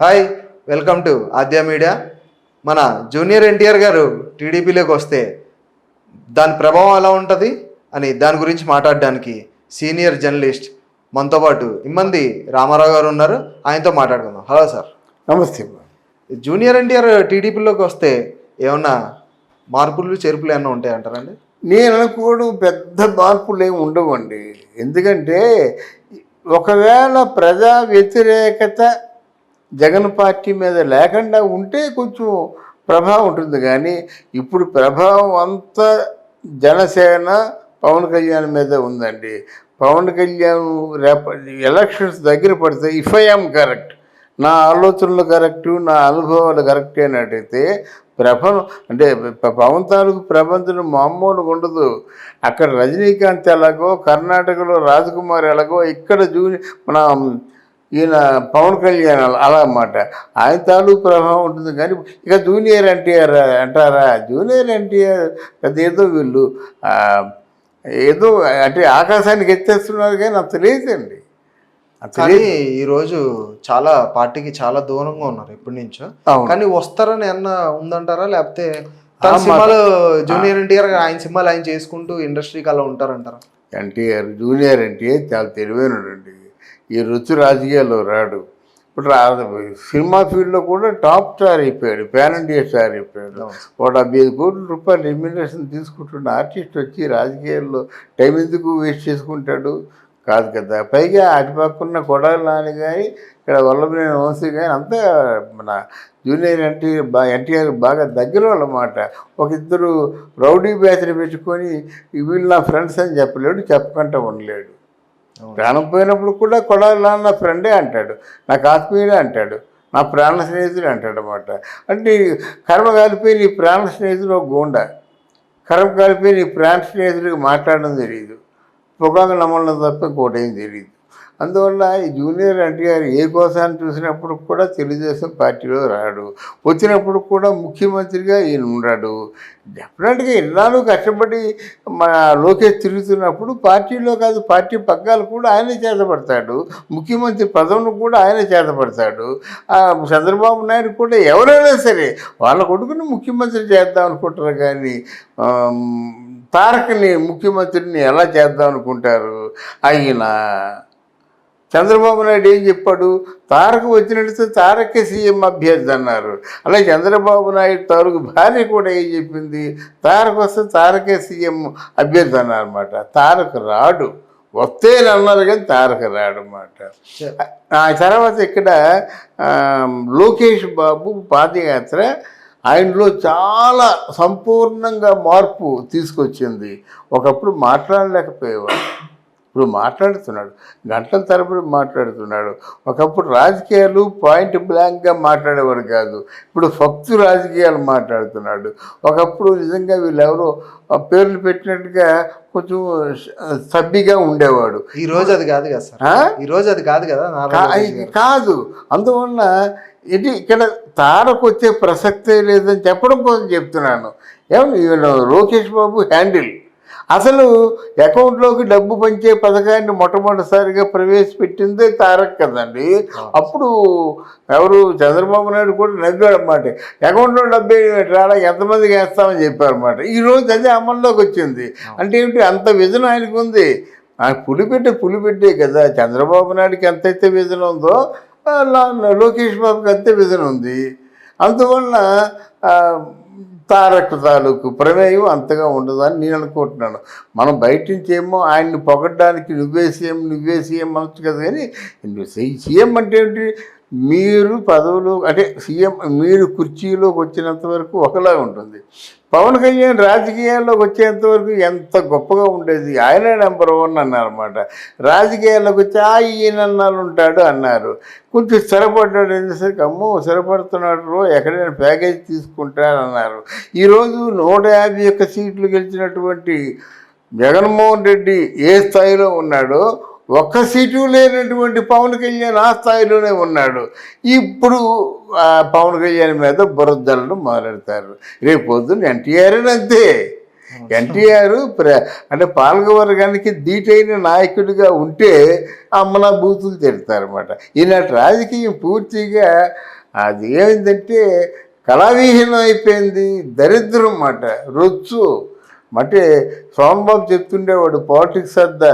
Hi, welcome to Aadya media. మన junior NTR గారు టీడీపీలోకి వస్తే దాని ప్రభావం ఎలా ఉంటుంది అని దాని గురించి మాట్లాడడానికి సీనియర్ జర్నలిస్ట్ మనతో పాటు ఇమ్మంది రామారావు గారు ఉన్నారు. ఆయనతో మాట్లాడుకుందాం. Hello sir. నమస్తే. జూనియర్ ఎన్టీఆర్ టీడీపీలోకి వస్తే ఏమన్నా మార్పులు చేర్పులు ఏమన్నా ఉంటాయి అంటారండి? నేను అనుకోవడం పెద్ద మార్పులు ఏమి ఉండవండి. ఎందుకంటే ఒకవేళ ప్రజా వ్యతిరేకత జగన్ పార్టీ మీద లేకుండా ఉంటే కొంచెం ప్రభావం ఉంటుంది. కానీ ఇప్పుడు ప్రభావం అంతా జనసేన పవన్ కళ్యాణ్ మీద ఉందండి. పవన్ కళ్యాణ్ ఎలక్షన్స్ దగ్గర పడితే ఇఫ్ ఐ యామ్ కరెక్ట్, నా ఆలోచనలు కరెక్టు, నా అనుభవాలు కరెక్టే అన్నట్టయితే అంటే పవన్ తాలూకు ప్రబంధం మామూలుగా ఉండదు. అక్కడ రజనీకాంత్ ఎలాగో, కర్ణాటకలో రాజకుమార్ ఎలాగో, ఇక్కడ మన ఈయన పవన్ కళ్యాణ్ అలా అన్నమాట. ఆయన తాలూకు ప్రభావం ఉంటుంది. కానీ ఇక జూనియర్ ఎన్టీఆర్ అంటారా, జూనియర్ ఎన్టీఆర్ ఏదో వీళ్ళు ఏదో అంటే ఆకాశానికి ఎత్తేస్తున్నారు కానీ అంత లేదండి. కానీ ఈరోజు చాలా పార్టీకి చాలా దూరంగా ఉన్నారు ఎప్పటి నుంచో. కానీ వస్తారని ఏమన్నా ఉందంటారా? లేకపోతే తన సినిమాలు జూనియర్ ఎన్టీఆర్ ఆయన సినిమాలు ఆయన చేసుకుంటూ ఇండస్ట్రీకి అలా ఉంటారంటారా? జూనియర్ ఎన్టీఆర్ చాలా తెలివైనడండి. ఈ రుచి రాజకీయాల్లో రాడు. ఇప్పుడు సినిమా ఫీల్డ్లో కూడా టాప్ స్టార్ అయిపోయాడు, పాన్ ఇండియా స్టార్ అయిపోయాడు. 175 కోట్ల రూపాయలు రెమ్యునరేషన్ తీసుకుంటున్న ఆర్టిస్ట్ వచ్చి రాజకీయాల్లో టైం ఎందుకు వేస్ట్ చేసుకుంటాడు? కాదు కదా. పైగా అటుపక్కన్న కొడాలి నాని కానీ ఇక్కడ వల్లభనేని వంశీ కానీ అంతా మన జూనియర్ ఎన్టీఆర్ బాగా దగ్గర వాళ్ళమాట. ఒక ఇద్దరు రౌడీ బ్యాచ్ని పెట్టుకొని వీళ్ళు నా ఫ్రెండ్స్ అని చెప్పలేడు, చెప్పకుండా ఉండలేడు. ప్రాణం పోయినప్పుడు కూడా కొడాలి నాన్న నా ఫ్రెండే అంటాడు, నాకు ఆత్మీయుడే అంటాడు, నా ప్రాణ స్నేహితుడు అంటాడు అన్నమాట. అంటే కర్మ కలిపి నీ ప్రాణ స్నేహితుడు ఒక గోండా, కర్మ కలిపి నీ ప్రాణ స్నేహితుడికి మాట్లాడడం తెలియదు, పొగాకు నమ్మడం తప్ప ఇంకోటేం తెలియదు. అందువల్ల ఈ జూనియర్ ఎన్టీఆర్ ఏ కోసాన్ని చూసినప్పుడు కూడా తెలుగుదేశం పార్టీలో రాడు. వచ్చినప్పుడు కూడా ముఖ్యమంత్రిగా ఈయన ఉన్నాడు. డెఫినెట్గా ఇన్నాళ్ళు కష్టపడి మన లోకేష్ తిరుగుతున్నప్పుడు పార్టీలో కాదు పార్టీ పగ్గాలు కూడా ఆయనే చేతపడతాడు, ముఖ్యమంత్రి పదవిని కూడా ఆయనే చేతపడతాడు. చంద్రబాబు నాయుడు కూడా ఎవరైనా సరే వాళ్ళ కొడుకుని ముఖ్యమంత్రి చేద్దాం అనుకుంటారు. కానీ తారకని ముఖ్యమంత్రిని ఎలా చేద్దాం అనుకుంటారు? ఆయన చంద్రబాబు నాయుడు ఏం చెప్పాడు? తారక వచ్చినట్టు తారకే సీఎం అభ్యర్థి అన్నారు. అలాగే చంద్రబాబు నాయుడు తాలూకు భార్య కూడా ఏం చెప్పింది? తారక వస్తే తారకే సీఎం అభ్యర్థి అన్నారు అనమాట. తారక రాడు, వస్తే అన్నారు కానీ తారక రాడు అన్నమాట. ఆ తర్వాత ఇక్కడ లోకేష్ బాబు పాదయాత్ర ఆయనలో చాలా సంపూర్ణంగా మార్పు తీసుకొచ్చింది. ఒకప్పుడు మాట్లాడలేకపోయేవాడు, ఇప్పుడు మాట్లాడుతున్నాడు, గంటల తరబడి మాట్లాడుతున్నాడు. ఒకప్పుడు రాజకీయాలు పాయింట్ బ్లాంక్గా మాట్లాడేవాడు కాదు, ఇప్పుడు ఫక్తు రాజకీయాలు మాట్లాడుతున్నాడు. ఒకప్పుడు నిజంగా వీళ్ళెవరో పేర్లు పెట్టినట్టుగా కొంచెం సబ్బిగా ఉండేవాడు. ఈరోజు అది కాదు కదా సార్, ఈరోజు అది కాదు కదా, కాదు. అందువల్ల ఇది ఇక్కడ తారకు వచ్చే ప్రసక్తే లేదని చెప్పడం కోసం చెప్తున్నాను. ఏమన్నా లోకేష్ బాబు హ్యాండిల్ అసలు అకౌంట్లోకి డబ్బు పంచే పథకాన్ని మొట్టమొదటిసారిగా ప్రవేశపెట్టిందే తారక్ కదండి. అప్పుడు ఎవరు చంద్రబాబు నాయుడు కూడా నవ్వాడు అన్నమాట. అకౌంట్లో డబ్బు రాడా, ఎంతమందికి వేస్తామని చెప్పారన్నమాట. ఈరోజు అదే అమల్లోకి వచ్చింది. అంటే ఏమిటి, అంత విజన్ ఆయనకు ఉంది. పులిపెట్టే కదా. చంద్రబాబు నాయుడికి ఎంతైతే విజన్ ఉందో లోకేష్ బాబుకి అంతే విజన్ ఉంది. అందువల్ల తారక్ తాలూకు ప్రమేయం అంతగా ఉండదని నేను అనుకుంటున్నాను. మనం బయట నుంచి ఏమో ఆయన్ని పొగడ్డానికి నువ్వే సీఎం అనొచ్చు కదా. కానీ సీఎం అంటే ఏంటి, మీరు పదవులు అంటే సీఎం మీరు కుర్చీలోకి వచ్చినంత వరకు ఒకలా ఉంటుంది. పవన్ కళ్యాణ్ రాజకీయాల్లోకి వచ్చేంత వరకు ఎంత గొప్పగా ఉండేది. ఆయనే నెంబర్ 1 అన్నారన్నమాట. రాజకీయాల్లోకి వచ్చి ఈయనన్నాళ్ళు ఉంటాడు అన్నారు. కొంచెం స్థిరపడ్డాడు. ఎందుసరికి అమ్మో స్థిరపడుతున్నాడు, ఎక్కడైనా ప్యాకేజ్ తీసుకుంటారన్నారు. ఈరోజు 151 సీట్లు గెలిచినటువంటి జగన్మోహన్ రెడ్డి ఏ స్థాయిలో ఉన్నాడో, ఒక్క సీటు లేనటువంటి పవన్ కళ్యాణ్ ఆ స్థాయిలోనే ఉన్నాడు. ఇప్పుడు పవన్ కళ్యాణ్ మీద బురదలను మొదలెడతారు. రేపు పొద్దున్న ఎన్టీఆర్ అంతే. ఎన్టీఆర్ అంటే పాలకవర్గానికి ధీటైన నాయకుడిగా ఉంటే అమ్మలా బూతులు తిడతారన్నమాట. ఈనాటి రాజకీయం పూర్తిగా అది ఏమైందంటే కళావిహీనం అయిపోయింది, దరిద్రం అన్నమాట, రొచ్చు. అంటే సోమబాబు చెప్తుండేవాడు, politics are the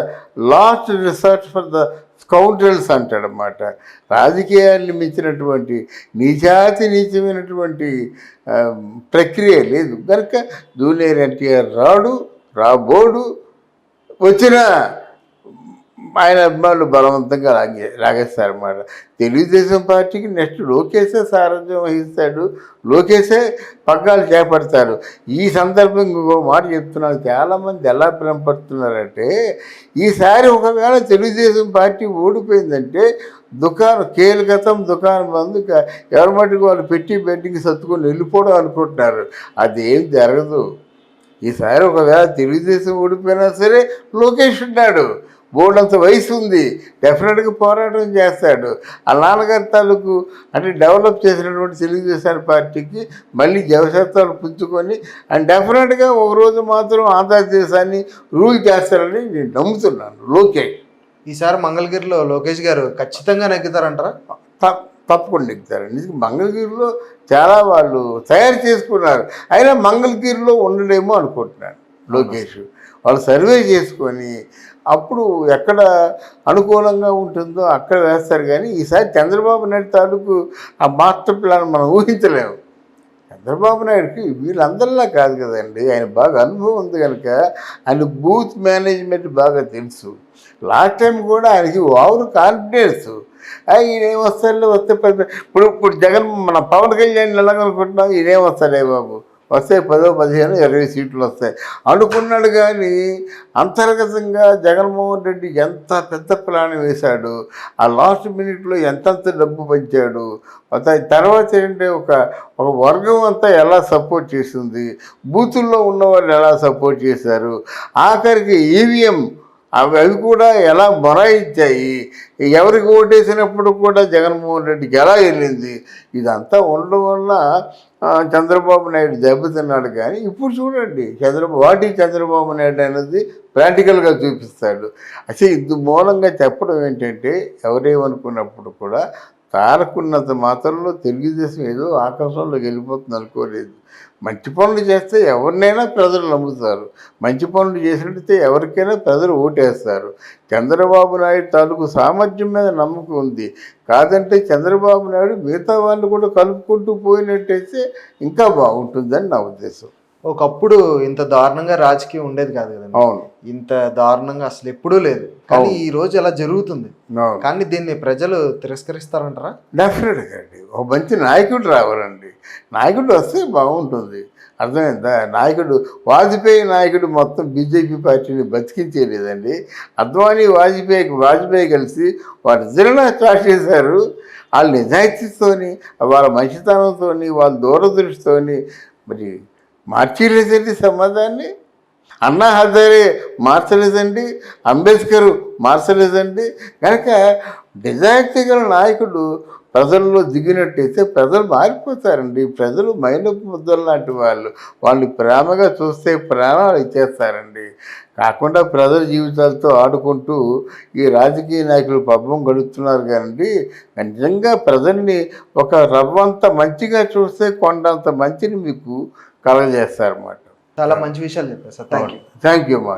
last resort for the scoundrels అంటాడనమాట. రాజకీయాన్ని మించినటువంటి నీచమైనటువంటి ప్రక్రియ లేదు కనుక జూనియర్ ఎన్టీఆర్ రాబోడు, వచ్చిన ఆయన అభిమానులు బలవంతంగా లాగేస్తారన్నమాట. తెలుగుదేశం పార్టీకి నెక్స్ట్ లోకేశే సారథ్యం వహిస్తాడు, లోకేశే పగ్గాలు చేపడతారు. ఈ సందర్భంగా ఇంకో మాట చెప్తున్నాను, చాలామంది ఎలా భ్రమపడుతున్నారంటే ఈసారి ఒకవేళ తెలుగుదేశం పార్టీ ఓడిపోయిందంటే దుకాణం బంధు, ఎవరి మటుకు వాళ్ళు పెట్టి బెడ్డింగ్ సర్దుకొని వెళ్ళిపోవడం అనుకుంటున్నారు. అది ఏం జరగదు. ఈసారి ఒకవేళ తెలుగుదేశం ఓడిపోయినా సరే లోకేష్ ఉన్నాడు, బోర్డంత వయసు ఉంది, డెఫినెట్గా పోరాటం చేస్తాడు. ఆ నాన్నగారి తాలూకు అంటే డెవలప్ చేసినటువంటి తెలుగుదేశం పార్టీకి మళ్ళీ జవసత్వాలు పుంజుకొని అండ్ డెఫినెట్గా ఒకరోజు మాత్రం ఆంధ్రదేశాన్ని రూల్ చేస్తారని నేను నమ్ముతున్నాను. లోకేష్ ఈసారి మంగళగిరిలో లోకేష్ గారు ఖచ్చితంగా నెగ్గుతారంటారా? తప్పకుండా నెగ్గుతారండి. మంగళగిరిలో చాలా వాళ్ళు తయారు చేసుకున్నారు, అయినా మంగళగిరిలో ఉండడేమో అనుకుంటున్నాను లోకేష్. వాళ్ళు సర్వే చేసుకొని అప్పుడు ఎక్కడ అనుకూలంగా ఉంటుందో అక్కడ వేస్తారు. కానీ ఈసారి చంద్రబాబు నాయుడు తాలూకు ఆ మాస్టర్ ప్లాన్ మనం ఊహించలేము. చంద్రబాబు నాయుడుకి వీళ్ళందరిలా కాదు కదండి, ఆయన బాగా అనుభవం ఉంది కనుక ఆయన బూత్ మేనేజ్మెంట్ బాగా తెలుసు. లాస్ట్ టైం కూడా ఆయనకి ఓవర్ కాన్ఫిడెన్స్, ఈయనేం వస్తాడులే, ఇప్పుడు జగన్ మన పవన్ కళ్యాణ్ ఎలాగనుకుంటున్నాం, ఈయనేం వస్తాడే బాబు, వస్తే 10, 15, 20 సీట్లు వస్తాయి అనుకున్నాడు. కానీ అంతర్గతంగా జగన్మోహన్ రెడ్డి ఎంత పెద్ద ప్లాన్ వేశాడు, ఆ లాస్ట్ మినిట్లో ఎంతంత డబ్బు పంచాడు, తర్వాత ఏంటంటే ఒక వర్గం అంతా ఎలా సపోర్ట్ చేసింది, బూతుల్లో ఉన్నవాళ్ళు ఎలా సపోర్ట్ చేశారు, ఆఖరికి ఈవీఎం అవి కూడా ఎలా మొరాయించాయి, ఎవరికి ఓటేసినప్పుడు కూడా జగన్మోహన్ రెడ్డికి ఎలా వెళ్ళింది, ఇదంతా ఉండడం వల్ల చంద్రబాబు నాయుడు దెబ్బతిన్నాడు. కానీ ఇప్పుడు చూడండి చంద్రబాబు నాయుడు అనేది ప్రాక్టికల్గా చూపిస్తాడు. అసలు ఇందు మూలంగా చెప్పడం ఏంటంటే ఎవరేమనుకున్నప్పుడు కూడా తారకున్నంత మాత్రంలో తెలుగుదేశం ఏదో ఆకాశంలోకి వెళ్ళిపోతుంది అనుకోలేదు. మంచి పనులు చేస్తే ఎవరినైనా ప్రజలు నమ్ముతారు, మంచి పనులు చేసినట్టయితే ఎవరికైనా ప్రజలు ఓటేస్తారు. చంద్రబాబు నాయుడు తాలూకు సామర్థ్యం మీద నమ్మకం ఉంది. కాదంటే చంద్రబాబు నాయుడు మిగతా వాళ్ళు కూడా కలుపుకుంటూ పోయినట్టయితే ఇంకా బాగుంటుందని నా ఉద్దేశం. ఒకప్పుడు ఇంత దారుణంగా రాజకీయం ఉండేది కాదు కదండి. అవును, ఇంత దారుణంగా అసలు ఎప్పుడూ లేదు. కానీ ఈ రోజు అలా జరుగుతుంది. కానీ దీన్ని ప్రజలు తిరస్కరిస్తారంటారా? డెఫినెట్గా అండి. ఒక మంచి నాయకుడు రావాలండి, నాయకుడు వస్తే బాగుంటుంది. అర్థమైందా? వాజ్పేయి నాయకుడు మొత్తం బీజేపీ పార్టీని బతికించేయలేదండి. అద్వానీ వాజ్పేయి కలిసి వారి జిల్లా స్టార్ట్ చేశారు. వాళ్ళ నిజాయితీతోని, వాళ్ళ మంచితనంతో, వాళ్ళ దూరదృష్టితోని మరి మార్చిలేదండి సమాజాన్ని. అన్నా హజారే మార్చలేదండి, అంబేద్కర్ మార్చలేదండి. కనుక నిజాయితీ గల నాయకుడు ప్రజల్లో దిగినట్టయితే ప్రజలు మారిపోతారండి. ప్రజలు మైనపు ముద్దలు లాంటి వాళ్ళు ప్రేమగా చూస్తే ప్రాణాలు ఇచ్చేస్తారండి. కాకుండా ప్రజల జీవితాలతో ఆడుకుంటూ ఈ రాజకీయ నాయకులు పబ్బం గడుపుతున్నారు. కానీ నిజంగా ప్రజల్ని ఒక రవ్వంత మంచిగా చూస్తే కొండంత మంచిని మీకు కలగజేస్తారన్నమాట. చాలా మంచి విషయాలు చెప్పారు sir. Thank you. Thank you మా.